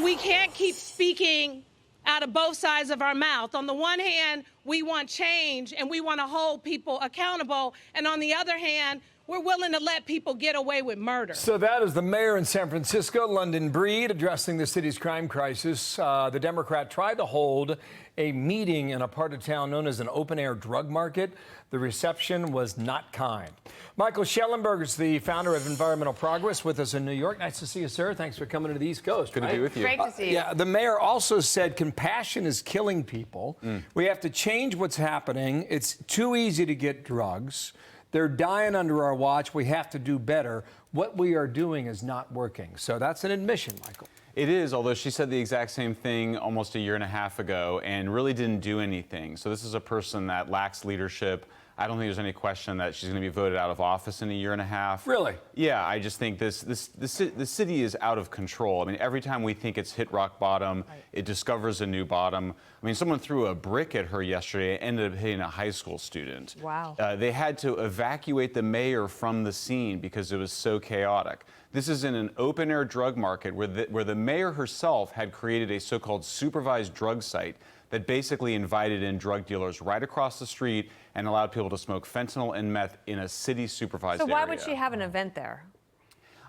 We can't keep speaking out of both sides of our mouth. On the one hand, we want change and we want to hold people accountable. And on the other hand, we're willing to let people get away with murder. So that is the mayor in San Francisco, London Breed, addressing the city's crime crisis. The Democrat tried to hold a meeting in a part of town known as an open-air drug market. The reception was not kind. Michael Shellenberger is the founder of Environmental Progress with us in New York. Nice to see you, sir. Thanks for coming to the East Coast. Good to be with you. Great to see you. Yeah, the mayor also said compassion is killing people. We have to change what's happening. It's too easy to get drugs. They're dying under our watch. We have to do better. What we are doing is not working. So that's an admission, Michael. It is, although she said the exact same thing almost a year and a half ago and really didn't do anything. So this is a person that lacks leadership. I don't think there's any question that she's going to be voted out of office in a year and a half. Really? Yeah, I just think the city is out of control. I mean, every time we think it's hit rock bottom, it discovers a new bottom. I mean, someone threw a brick at her yesterday and ended up hitting a high school student. Wow. They had to evacuate the mayor from the scene because it was so chaotic. This is in an open-air drug market where the mayor herself had created a so-called supervised drug site that basically invited in drug dealers right across the street and allowed people to smoke fentanyl and meth in a city-supervised area. So why would she have an event there?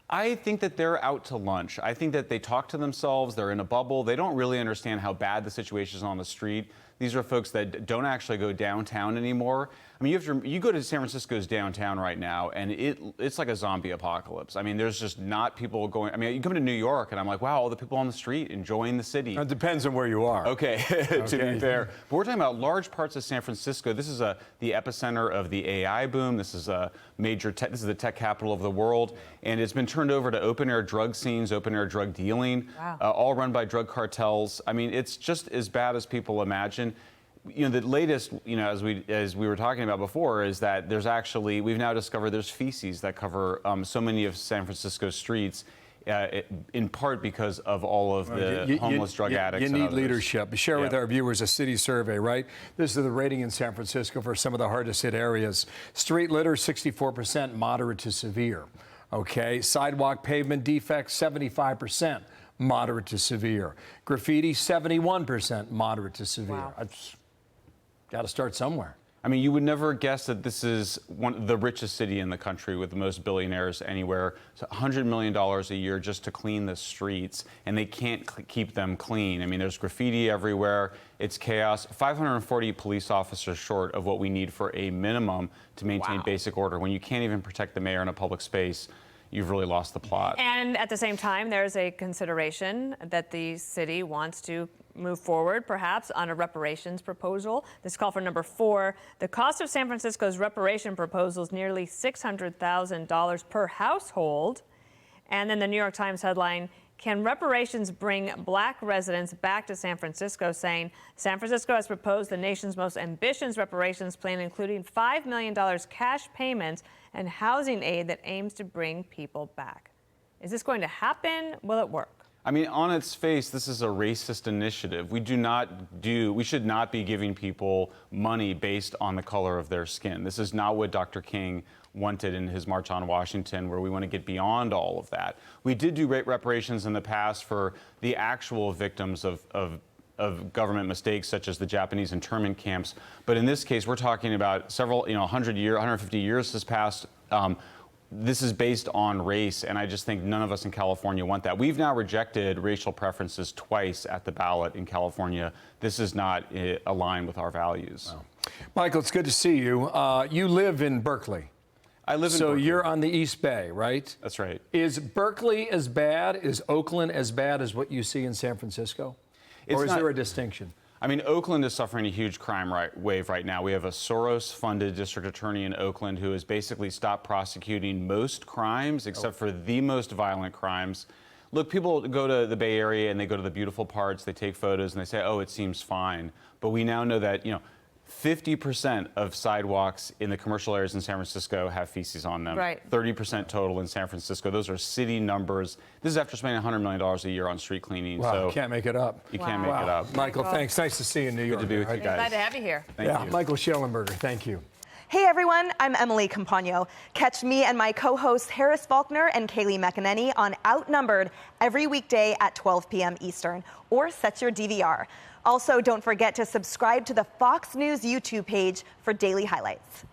I think that they're out to lunch. I think that they talk to themselves. They're in a bubble. They don't really understand how bad the situation is on the street. These are folks that don't actually go downtown anymore. I mean, you go to San Francisco's downtown right now, and it's like a zombie apocalypse. I mean, there's just not people going. I mean, you come to New York, and I'm like, wow, all the people on the street enjoying the city. It depends on where you are. Okay, to be fair. But we're talking about large parts of San Francisco. This is the epicenter of the AI boom. This is a major this is the tech capital of the world, and it's been turned over to open-air drug scenes, open-air drug dealing, all run by drug cartels. I mean, it's just as bad as people imagine. You know, the latest, you know, as we were talking about before, is that we've now discovered there's feces that cover so many of San Francisco's streets, in part because of all of the homeless drug addicts. You and need others. leadership. Share with our viewers a city survey, right? This is the rating in San Francisco for some of the hardest hit areas. Street litter, 64% moderate to severe. Okay, sidewalk pavement defects, 75% moderate to severe. Graffiti, 71% moderate to severe. Wow. Got to start somewhere. I mean, you would never guess that this is the richest city in the country with the most billionaires anywhere. So $100 million a year just to clean the streets, and they can't keep them clean. I mean, there's graffiti everywhere. It's chaos. 540 police officers short of what we need for a minimum to maintain basic order. When you can't even protect the mayor in a public space, you've really lost the plot. And at the same time, there's a consideration that the city wants to move forward, perhaps, on a reparations proposal. This call for number 4. The cost of San Francisco's reparation proposal is nearly $600,000 per household. And then the New York Times headline, can reparations bring black residents back to San Francisco, saying San Francisco has proposed the nation's most ambitious reparations plan, including $5 million cash payments and housing aid that aims to bring people back. Is this going to happen? Will it work? I mean, on its face, this is a racist initiative. We should not be giving people money based on the color of their skin. This is not what Dr. King wanted in his March on Washington, where we want to get beyond all of that. We did do reparations in the past for the actual victims of government mistakes, such as the Japanese internment camps. But in this case, we're talking about several, 150 years has passed. This is based on race, and I just think none of us in California want that. We've now rejected racial preferences twice at the ballot in California. This is not aligned with our values. Wow. Michael, it's good to see you. You live in Berkeley. I live in So Berkeley. you're on the East Bay, right? That's right. Is Berkeley as bad? Is Oakland as bad as what you see in San Francisco? Or is there a distinction? I mean, Oakland is suffering a huge crime wave right now. We have a Soros-funded district attorney in Oakland who has basically stopped prosecuting most crimes except for the most violent crimes. Look, people go to the Bay Area and they go to the beautiful parts, they take photos and they say, oh, it seems fine. But we now know that, 50% of sidewalks in the commercial areas in San Francisco have feces on them. Right. 30% total in San Francisco. Those are city numbers. This is after spending $100 million a year on street cleaning. Wow, so you can't make it up. You can't make it up. Michael, thanks. Nice to see you in New York. Good to be with you guys. Glad to have you here. Thank you. Michael Shellenberger, thank you. Hey everyone, I'm Emily Campagno. Catch me and my co-hosts Harris Faulkner and Kaylee McEnany on Outnumbered every weekday at 12 p.m. Eastern, or set your DVR. Also, don't forget to subscribe to the Fox News YouTube page for daily highlights.